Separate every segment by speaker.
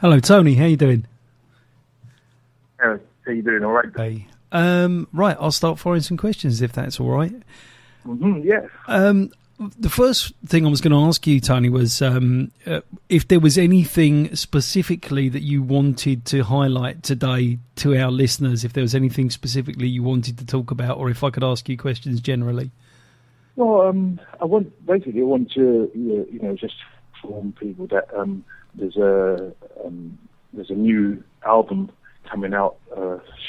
Speaker 1: Hello, Tony. How you doing?
Speaker 2: How you doing? All right.
Speaker 1: Hey. Right, I'll start firing some questions if that's all right.
Speaker 2: Yes.
Speaker 1: The first thing I was going to ask you, Tony, was if there was anything specifically that you wanted to highlight today to our listeners, if there was anything specifically you wanted to talk about, or if I could ask you questions generally.
Speaker 2: Well, I want to just inform people that there's a new album coming out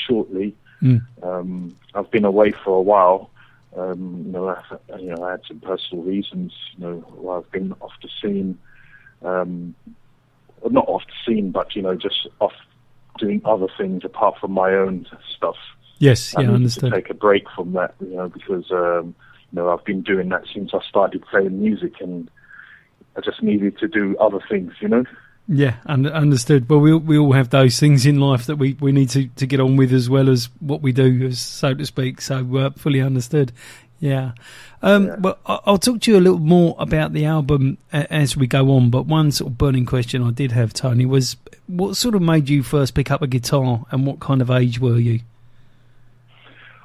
Speaker 2: shortly. I've been away for a while. I had some personal reasons, why I've been off the scene. Not off the scene, but, just off doing other things apart from my own stuff.
Speaker 1: Yes, yeah, I
Speaker 2: needed
Speaker 1: understood.
Speaker 2: to take a break from that, because, I've been doing that since I started playing music, and I just needed to do other things,
Speaker 1: Yeah, understood. Well, we all have those things in life that we need to get on with as well as what we do, so to speak. So fully understood. Yeah. Well, I'll talk to you a little more about the album as we go on. But one sort of burning question I did have, Tony, was what sort of made you first pick up a guitar, and what kind of age were you?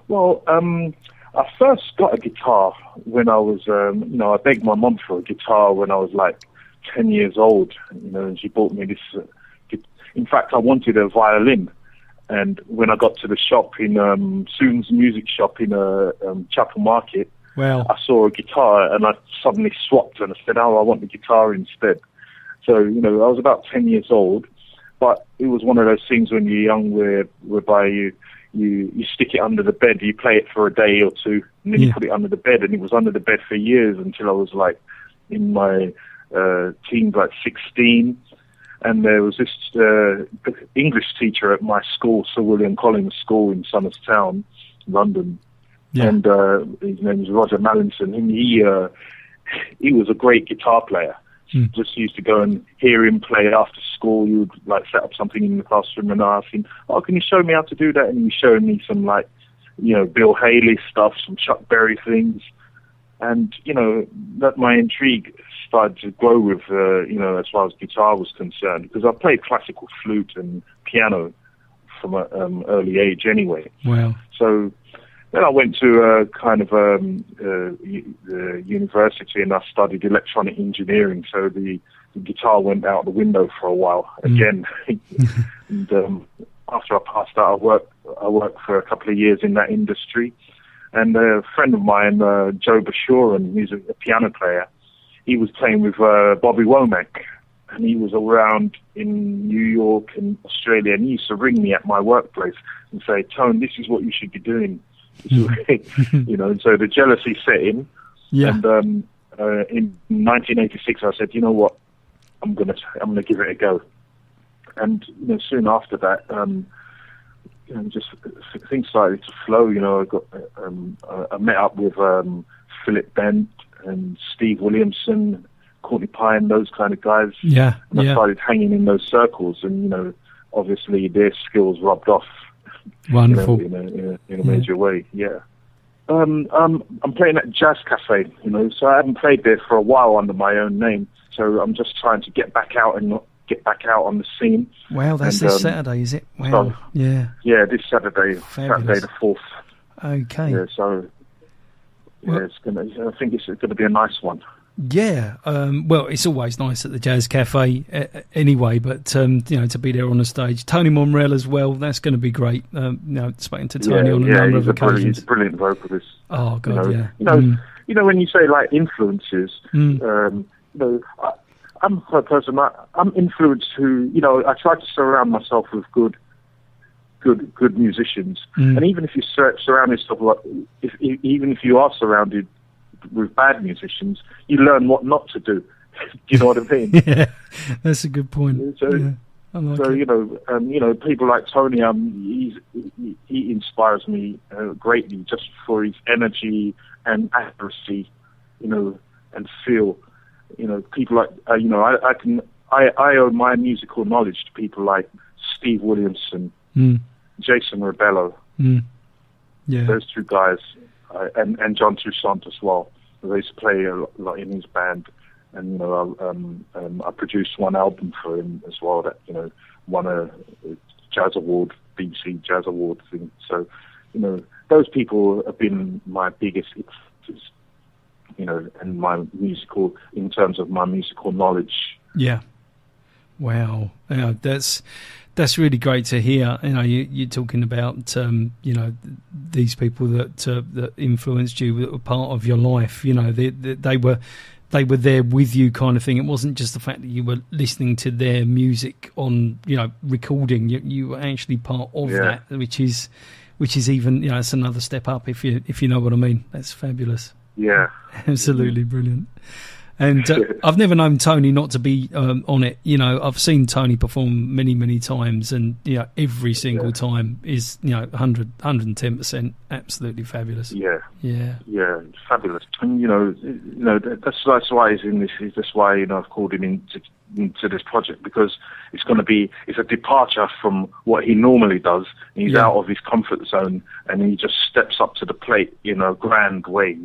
Speaker 2: Well, I first got a guitar when I was, I begged my mum for a guitar when I was like 10 years old, and she bought me this. In fact, I wanted a violin, and when I got to the shop in Soon's music shop in Chapel Market,
Speaker 1: well,
Speaker 2: I saw a guitar, and I suddenly swapped, and I said, "Oh, I want the guitar instead." So, I was about 10 years old, but it was one of those things when you're young whereby you stick it under the bed, you play it for a day or two, and then you put it under the bed, and it was under the bed for years until I was like in my teens, like 16, and there was this English teacher at my school, Sir William Collins School in Somers Town, London, and his name was Roger Mallinson, and he was a great guitar player. Just used to go and hear him play after school. You would like set up something in the classroom and ask him, "Oh, can you show me how to do that?" And he showed me some Bill Haley stuff, some Chuck Berry things. And, that my intrigue started to grow with, as far as guitar was concerned, because I played classical flute and piano from an early age anyway.
Speaker 1: Wow.
Speaker 2: So then I went to university, and I studied electronic engineering. So the guitar went out the window for a while again. And after I passed out, I worked for a couple of years in that industry. And a friend of mine, Joe Bashuran, who's a piano player, he was playing with Bobby Womack, and he was around in New York and Australia, and he used to ring me at my workplace and say, "Tone, this is what you should be doing." And so the jealousy set in. Yeah. And in 1986, I said, "You know what? I'm gonna give it a go." And soon after that, just things started to flow. I met up with Philip Bent and Steve Williamson, Courtney Pine, those kind of guys.
Speaker 1: Yeah.
Speaker 2: And I started hanging in those circles, and obviously their skills rubbed off.
Speaker 1: Wonderful.
Speaker 2: In a major way. Yeah. I'm playing at Jazz Cafe. So I haven't played there for a while under my own name. So I'm just trying to get back out on the scene.
Speaker 1: Wow, that's this Saturday, is it? Wow. Yeah,
Speaker 2: this Saturday,
Speaker 1: Fabulous.
Speaker 2: Saturday the 4th.
Speaker 1: Okay.
Speaker 2: Yeah, so I think it's gonna be a nice one.
Speaker 1: Yeah, well, it's always nice at the Jazz Cafe anyway, but to be there on the stage. Tony Monreal as well, that's going to be great. Spoken to Tony on a number of occasions.
Speaker 2: He's a brilliant vocalist.
Speaker 1: Oh God,
Speaker 2: when you say like influences, I'm a person. I'm influenced who I try to surround myself with good musicians, and even if you surround yourself, even if you are surrounded with bad musicians, you learn what not to do. Do you know what I mean?
Speaker 1: Yeah, that's a good point.
Speaker 2: So, people like Tony, he inspires me greatly just for his energy and accuracy, and feel. People like I owe my musical knowledge to people like Steve Williamson, Jason Rebello, those two guys, and John Toussaint as well. They used to play a lot in his band, and I produced one album for him as well that won a Jazz Award, BBC Jazz Award thing. So those people have been my biggest influences, and in terms of my musical knowledge.
Speaker 1: Yeah. Wow. Yeah, that's really great to hear. You're talking about these people that influenced you, that were part of your life. They were there with you, kind of thing. It wasn't just the fact that you were listening to their music on recording. You were actually part of that, which is even it's another step up, if you know what I mean. That's fabulous.
Speaker 2: Yeah,
Speaker 1: absolutely brilliant. And I've never known Tony not to be on it. I've seen Tony perform many, many times, and every single time is 110% absolutely fabulous. Yeah,
Speaker 2: fabulous. And that's why he's in this. That's why I've called him into this project, because it's a departure from what he normally does. He's out of his comfort zone, and he just steps up to the plate in a grand way.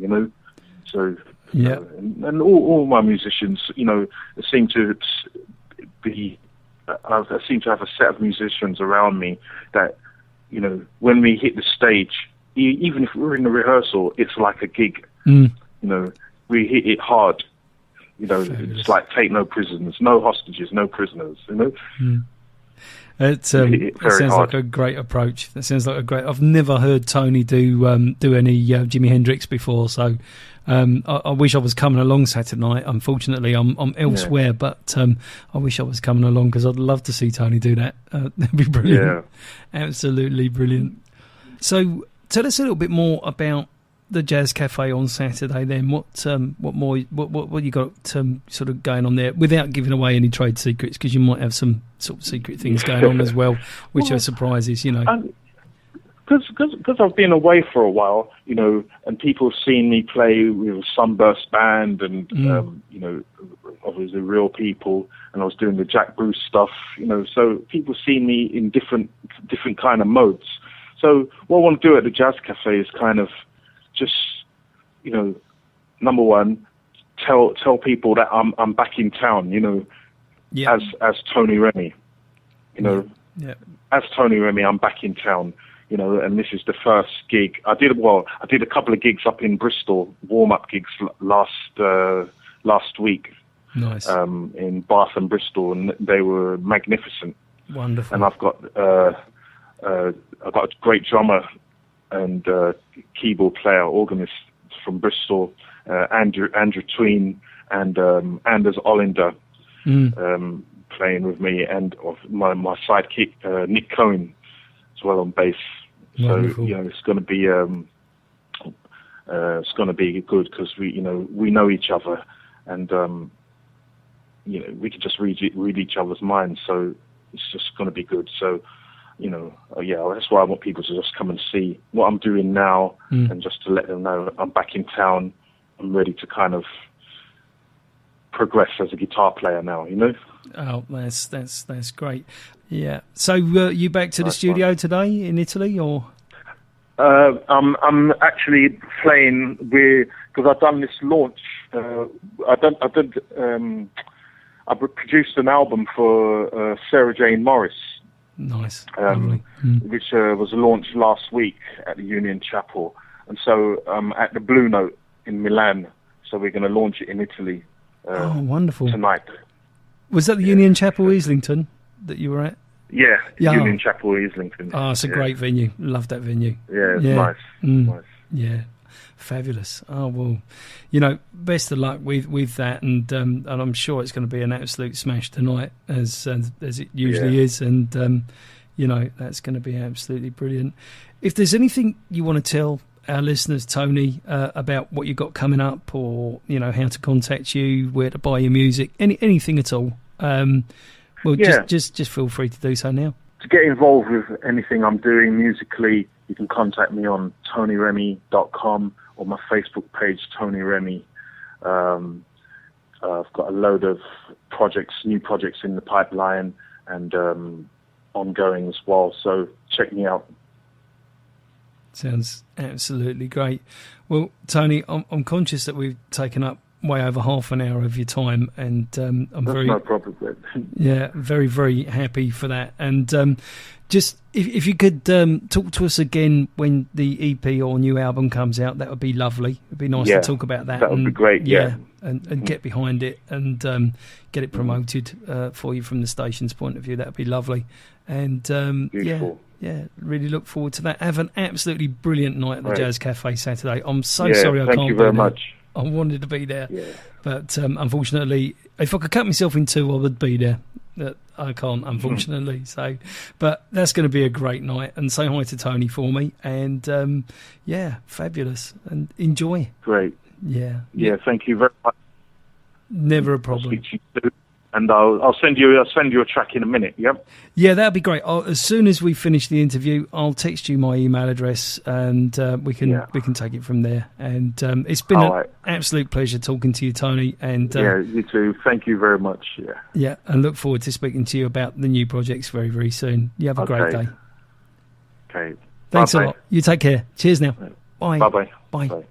Speaker 2: So.
Speaker 1: Yeah,
Speaker 2: and all my musicians, seem to be. I seem to have a set of musicians around me that, when we hit the stage, even if we're in the rehearsal, it's like a gig. We hit it hard. It's like take no prisoners, no hostages, no prisoners.
Speaker 1: It sounds like a great approach. That sounds like a great. I've never heard Tony do any Jimi Hendrix before, so I wish I was coming along Saturday night. Unfortunately, I'm elsewhere, but I wish I was coming along, because I'd love to see Tony do that. That'd be brilliant. Yeah. Absolutely brilliant. So, tell us a little bit more about the Jazz Cafe on Saturday. Then, what you got sort of going on there, without giving away any trade secrets, because you might have some sort of secret things going on as well, which are surprises,
Speaker 2: Because I've been away for a while, and people have seen me play with a Sunburst band, and obviously real people, and I was doing the Jack Bruce stuff, so people see me in different kind of modes. So what I want to do at the Jazz Cafe is kind of just, number one, tell people that I'm back in town, as Tony Remy, as Tony Remy, I'm back in town. And this is the first gig. I did a couple of gigs up in Bristol, warm-up gigs last week.
Speaker 1: Nice.
Speaker 2: In Bath and Bristol, and they were magnificent.
Speaker 1: Wonderful.
Speaker 2: And I've got a great drummer and keyboard player, organist from Bristol, Andrew Tween, and Anders Olinder playing with me, and my sidekick Nick Cohen as well on bass.
Speaker 1: Wonderful.
Speaker 2: So it's going to be good, because we know each other, and we can just read each other's minds. So it's just going to be good. So that's why I want people to just come and see what I'm doing now, and just to let them know I'm back in town. I'm ready to kind of progress as a guitar player now.
Speaker 1: Oh, that's great. Yeah. So you back to the studio today in Italy, or?
Speaker 2: I'm actually playing because I've done this launch. I produced an album for Sarah Jane Morris.
Speaker 1: Nice.
Speaker 2: Which was launched last week at the Union Chapel, and so at the Blue Note in Milan. So we're going to launch it in Italy.
Speaker 1: Wonderful!
Speaker 2: Tonight.
Speaker 1: Was that the Union Chapel, Islington, that you were at?
Speaker 2: Yeah, Union Chapel, Islington.
Speaker 1: Oh, it's a great venue. Love that venue.
Speaker 2: Yeah, it's nice. Nice.
Speaker 1: Yeah, fabulous. Oh well, best of luck with that, and I'm sure it's going to be an absolute smash tonight, as it usually is, and that's going to be absolutely brilliant. If there's anything you want to tell our listeners, Tony, about what you've got coming up, or how to contact you, where to buy your music, anything at all, just feel free to do so now.
Speaker 2: To get involved with anything I'm doing musically, you can contact me on tonyremy.com or my Facebook page, Tony Remy. I've got a load of new projects in the pipeline, and ongoing as well. So check me out.
Speaker 1: Sounds absolutely great. Well, Tony, I'm conscious that we've taken up way over half an hour of your time, and I'm
Speaker 2: That's
Speaker 1: very
Speaker 2: no problem.
Speaker 1: yeah, very, very happy for that. And just if you could talk to us again when the EP or new album comes out, that would be lovely. It'd be nice to talk about that.
Speaker 2: That would be great. Yeah,
Speaker 1: and get behind it and get it promoted for you from the station's point of view. That would be lovely. And yeah, really look forward to that. Have an absolutely brilliant night at the Jazz Cafe Saturday. I'm so sorry I can't be there.
Speaker 2: Thank you very much.
Speaker 1: I wanted to be there, but unfortunately, if I could cut myself in two, I would be there. I can't, unfortunately. So, but that's going to be a great night. And say hi to Tony for me. And fabulous. And enjoy.
Speaker 2: Great.
Speaker 1: Yeah.
Speaker 2: Yeah. Thank you very much.
Speaker 1: Never a problem.
Speaker 2: I'll speak to you soon. And I'll send you a track in a minute. Yep. Yeah,
Speaker 1: that'd be great. As soon as we finish the interview, I'll text you my email address, and we can take it from there. And it's been an absolute pleasure talking to you, Tony. And
Speaker 2: you too. Thank you very much.
Speaker 1: Yeah, and look forward to speaking to you about the new projects very, very soon. You have a great day.
Speaker 2: Okay.
Speaker 1: Thanks a lot. You take care. Cheers now.
Speaker 2: Bye. Bye.
Speaker 1: Bye.